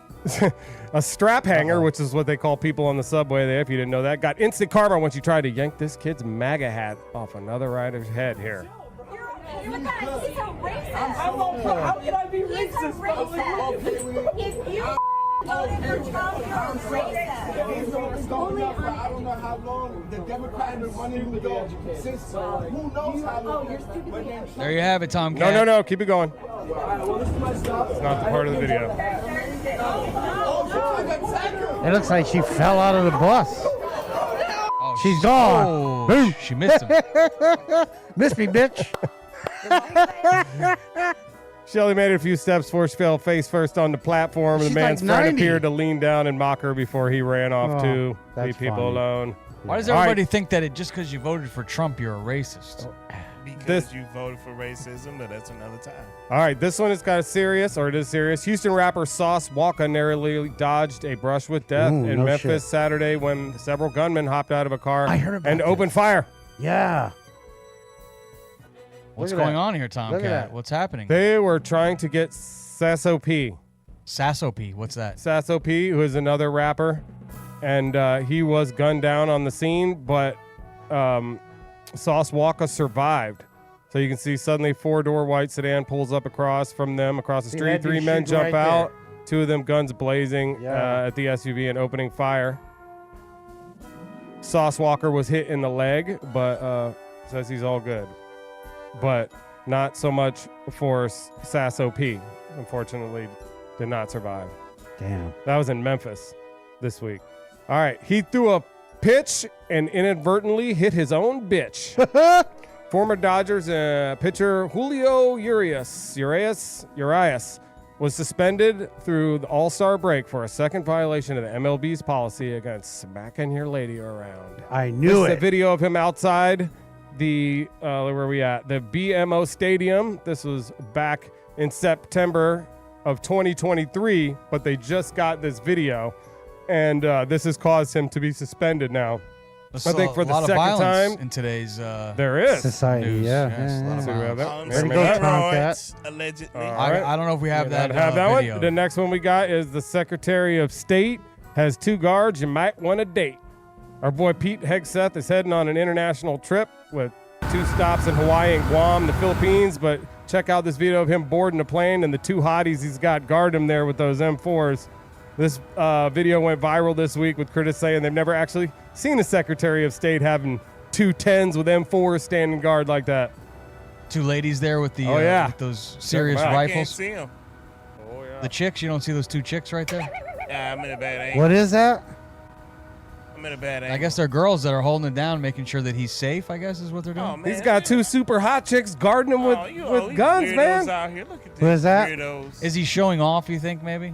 strap hanger, which is what they call people on the subway there, if you didn't know that, got instant karma when she tried to yank this kid's MAGA hat off another rider's head here. He's a racist. How can I be He's a racist? racist. If you voted for Trump, you're a racist. Only on I don't know how long the Democrats have been running the dog since who knows how long. you're stupid. But then There you have it, Tomcat. No, keep it going. well, this is my stop. It's not the part of the video. It looks like she fell out of the bus. Oh, She's gone. Oh, Boom. she missed him. Miss me, bitch. Shelly made it a few steps before she fell face first on the platform. The She's man's like friend 90. appeared to lean down and mock her before he ran off Oh, to that's leave people funny. alone. Why does All right. everybody think that just because you voted for Trump, you're a racist? Because you voted for racism, but that's another time. All right, this one is kind of serious, or it is serious. Houston rapper Sauce Walker narrowly dodged a brush with death Ooh, in no Memphis shit. Saturday when several gunmen hopped out of a car I heard about and this. opened fire. Yeah. What's Look at going that. on here, Look at Tomcat? that. What's happening? They were trying to get Sasso P. Sasso P. What's that? Sasso P, who is another rapper, and he was gunned down on the scene, but Sauce Walker survived. So you can see suddenly 4-door white sedan pulls up across from them across the See, street. that dude 3 men shooting jump right out. 2 of them guns blazing Yeah. at the SUV and opening fire. Sauce Walker was hit in the leg, but says he's all good. But not so much for Sass OP. Unfortunately, did not survive. Damn. That was in Memphis this week. All right, he threw a pitch and inadvertently hit his own bitch. Former Dodgers pitcher Julio Urias was suspended through the All-Star break for a second violation of the MLB's policy against smacking your lady around. I This knew is a it. video of him outside the where are we at? The BMO Stadium. This was back in September of 2023, but they just got this video, and this has caused him to be suspended now. I think for the lot of second violence time in today's there is. Society, news. yeah. Yes, a lot of So we have violence. that. Way to May go, or may not. Tomcat. Allegedly. All right. I don't know if we have We that, don't have that video. one. The next one we got is the Secretary of State has 2 guards you might want to date. Our boy Pete Hegseth is heading on an international trip with 2 stops in Hawaii and Guam, the Philippines. But check out this video of him boarding a plane and the 2 hotties he's got guard him there with those M4s. This video went viral this week with critics saying they've never actually seen a Secretary of State having 2 10s with M4s standing guard like that. 2 ladies there with the with those serious them out. I can't rifles. see him. Oh, yeah. The chicks, you don't see those 2 chicks right there? Yeah, I'm in a bad angle. What is that? I'm in a bad angle. I guess they're girls that are holding it down, making sure that he's safe, I guess is what they're doing. Oh, man. He's got 2 super hot chicks guarding him with you guns, weirdos man. Out here. Look at Who is these that? weirdos. Is he showing off, you think, maybe?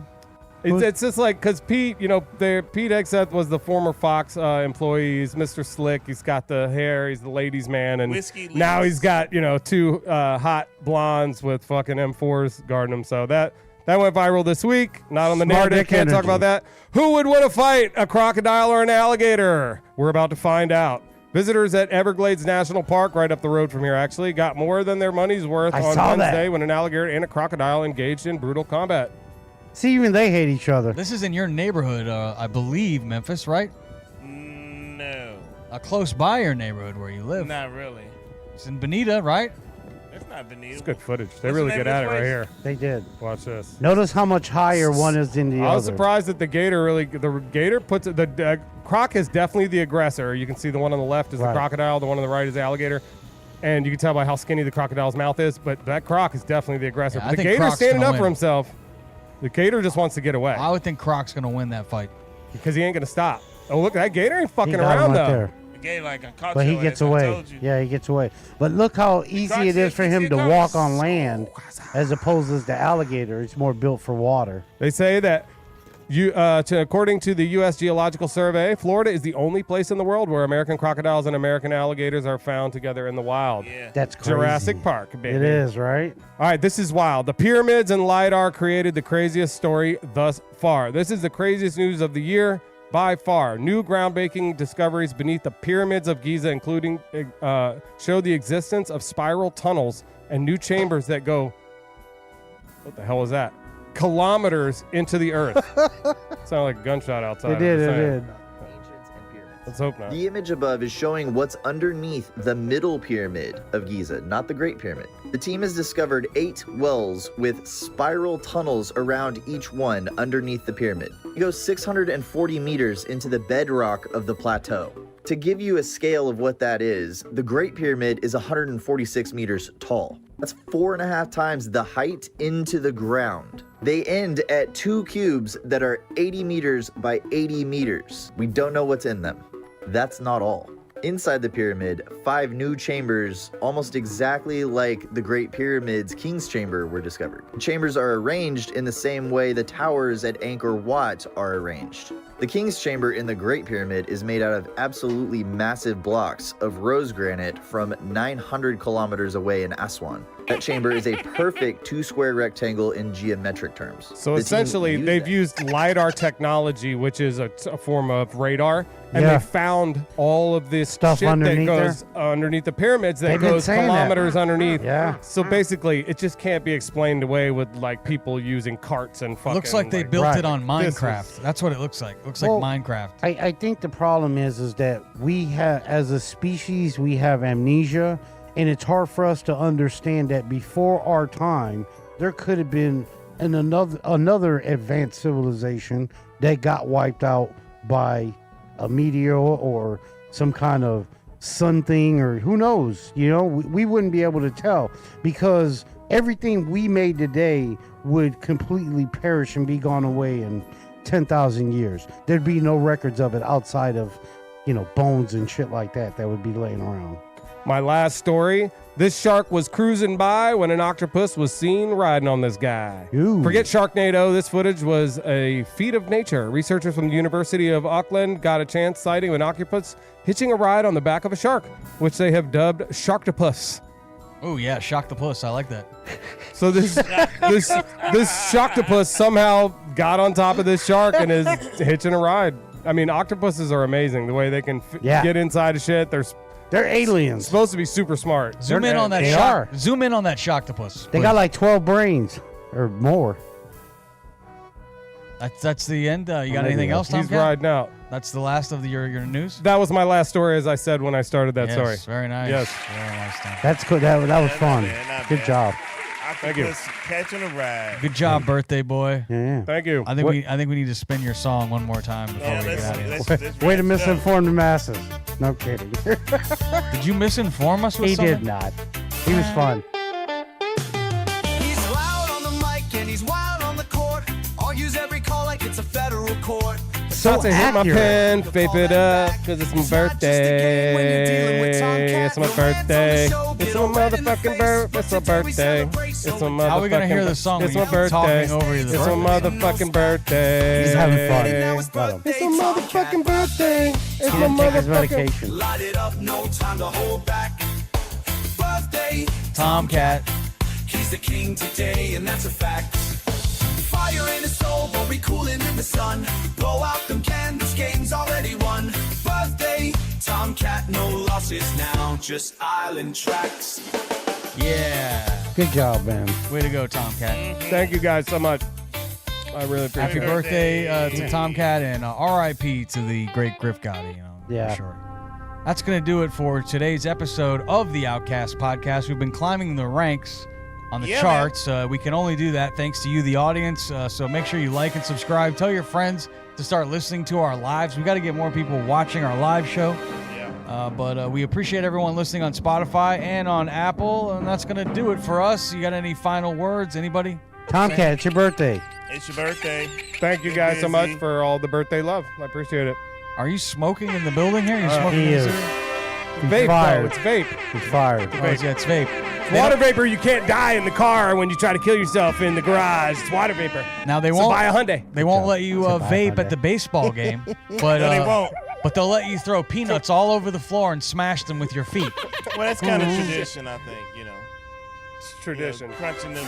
It's just like, because Pete, Pete Hegseth was the former Fox employee. He's Mr. Slick. He's got the hair. He's the ladies' man. And Whiskey now lips. he's got, 2 hot blondes with fucking M4s guarding him. So that went viral this week. Not on the Smart narrative. dick Can't talk energy. about that. Who would want to fight, a crocodile or an alligator? We're about to find out. Visitors at Everglades National Park, right up the road from here, actually, got more than their money's worth I on saw that. Wednesday when an alligator and a crocodile engaged in brutal combat. See, even they hate each other. This is in your neighborhood, I believe, Memphis, right? No, Close by your neighborhood where you live. not really. It's in Bonita, right? That's not Benito. It's good footage. They What's really the get name at of it this right place? here. They did. Watch this. Notice how much higher one is than the I other. was surprised that the gator puts it. The croc is definitely the aggressor. You can see the one on the left is the Right. crocodile, the one on the right is the alligator, and you can tell by how skinny the crocodile's mouth is. But that croc is definitely the aggressor. Yeah, But I the think gator's Croc's standing gonna up for win. himself. The gator just wants to get away I would think Croc's going to win that fight. because he ain't gonna stop. Oh look, that gator ain't He fucking got him around right though. there. Okay, like I caught But he your gets ass, I away. told you. Yeah, he gets away. But look how easy it is for him to walk on land as opposed to the alligator. It's more built for water. They say that according to the U.S. Geological Survey, Florida is the only place in the world where American crocodiles and American alligators are found together in the wild. Yeah. That's crazy. Jurassic Park, baby. It is, right? All right, this is wild. The pyramids and LiDAR created the craziest story thus far. This is the craziest news of the year by far. New groundbreaking discoveries beneath the pyramids of Giza, including show the existence of spiral tunnels and new chambers that go, what the hell is that? Kilometers into the earth. Sounded like a gunshot outside. It did, I'm it just saying. did. Ancients and pyramids. Let's hope not. The image above is showing what's underneath the middle pyramid of Giza, not the Great Pyramid. The team has discovered 8 wells with spiral tunnels around each one underneath the pyramid. It goes 640 meters into the bedrock of the plateau. To give you a scale of what that is, the Great Pyramid is 146 meters tall. That's 4.5 times the height into the ground. They end at 2 cubes that are 80 meters by 80 meters. We don't know what's in them. That's not all. Inside the pyramid, 5 new chambers, almost exactly like the Great Pyramid's King's Chamber, were discovered. The chambers are arranged in the same way the towers at Angkor Wat are arranged. The King's Chamber in the Great Pyramid is made out of absolutely massive blocks of rose granite from 900 kilometers away in Aswan. That chamber is a perfect 2-square rectangle in geometric terms. So The team essentially, used they've that. used LiDAR technology, which is a form of radar, and Yeah. they found all of this Stuff shit that underneath goes underneath the pyramids that They've been goes saying that. kilometers underneath. Yeah. So basically, it just can't be explained away with like people using carts and fucking. Looks like they built Right. it on This Minecraft. is- That's what it looks like. Looks Well, like Minecraft. I think the problem is that we have, as a species, we have amnesia, and it's hard for us to understand that before our time, there could have been another advanced civilization that got wiped out by a meteor or some kind of sun thing, or who knows, we wouldn't be able to tell, because everything we made today would completely perish and be gone away in 10,000 years. There'd be no records of it outside of, bones and shit like that would be laying around. My last story. This shark was cruising by when an octopus was seen riding on this guy. Ooh. Forget Sharknado. This footage was a feat of nature. Researchers from the University of Auckland got a chance sighting of an octopus hitching a ride on the back of a shark, which they have dubbed Sharktopus. Oh yeah, shock the puss. I like that. So this Sharktopus somehow got on top of this shark and is hitching a ride. I mean, octopuses are amazing. The way they can get inside of shit. They're aliens. Supposed to be super smart. Zoom in on that Sharktopus. They got like 12 brains or more. That's the end. You got anything else, Tom? He's riding out. That's the last of your news? That was my last story, as I said when I started that story. Very nice. Yes. Very nice, Tom. That's good. That was fun. Not Good bad. job. Thank you. Octopus catching a ride. Good job, birthday boy. Yeah. Thank you. I think we need to spin your song one more time before we get out of here. let's Way to wrap it up. misinform the masses. No kidding. Did you misinform us with He something? did not. He was fun. He's loud on the mic and he's wild on the court. Argues every call like it's a federal court. So About to hit my accurate. pen, vape it up, because it's my birthday. It's my birthday. It's my motherfucking birthday. It's my birthday. It's my motherfucking How are we gonna hear the song It's when my you keep birthday. talking over the It's my birthday? motherfucking birthday. He's having fun. It's Let him. It's my motherfucking birthday. It's He my didn't take his motherfucking. medication. Light it up, no time to hold back. Birthday, Tomcat. he's the king today, and that's a fact. Fire in his soul, but we cooling in the sun. Blow out them candles, game's already won. Birthday, Tomcat, no losses now, just island tracks. Yeah. Good job, man. Way to go, Tomcat. Thank you guys so much. I really appreciate Happy it. birthday to Tomcat, and R.I.P. to the great Griff Gotti. Yeah. For sure. That's going to do it for today's episode of the Outcast Podcast. We've been climbing the ranks on the Yeah, charts. We can only do that thanks to you, the audience. So make sure you like and subscribe. Tell your friends to start listening to our lives. We got to get more people watching our live show. But we appreciate everyone listening on Spotify and on Apple. And that's going to do it for us. You got any final words? Anybody? Tomcat, it's your birthday. It's your birthday. Thank you guys so much busy. for all the birthday love. I appreciate it. Are you smoking in the building here? You smoking He in the is. city? Vape, fired. though. It's vape. He's fired. Oh, yeah, it's vape. Water vapor, you can't die in the car when you try to kill yourself in the garage. It's water vapor. Now they So won't buy a Hyundai. They won't job. let you It's a buy vape Hyundai. at the baseball game, but No, they won't. But they'll let you throw peanuts all over the floor and smash them with your feet. Well, that's kind of tradition, I think. It's tradition. Crunching the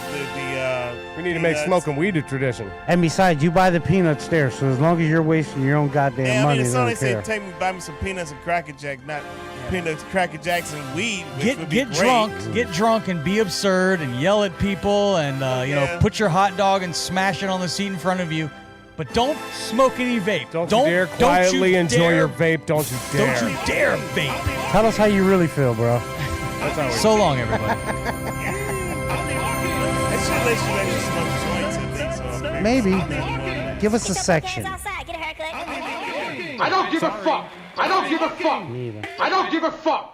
We need to make peanuts. smoking weed a tradition. And besides, you buy the peanuts there, so as long as you're wasting your own goddamn And I money, mean, they so they don't say care. take me, buy me some peanuts and Cracker Jack, not peanuts, Cracker Jacks and weed, which would be Get great. drunk and be absurd and yell at people and put your hot dog and smash it on the seat in front of you, but don't smoke any vape. Don't you dare quietly enjoy dare- your vape. Don't you dare. Don't you dare vape. Tell us how you really feel, bro. That's how we So long, everybody. They should let you smoke joints and things. So Maybe. Give us a section. Outside, get a haircut. I don't give a fuck. I don't give a fuck. Me either. I don't give a fuck.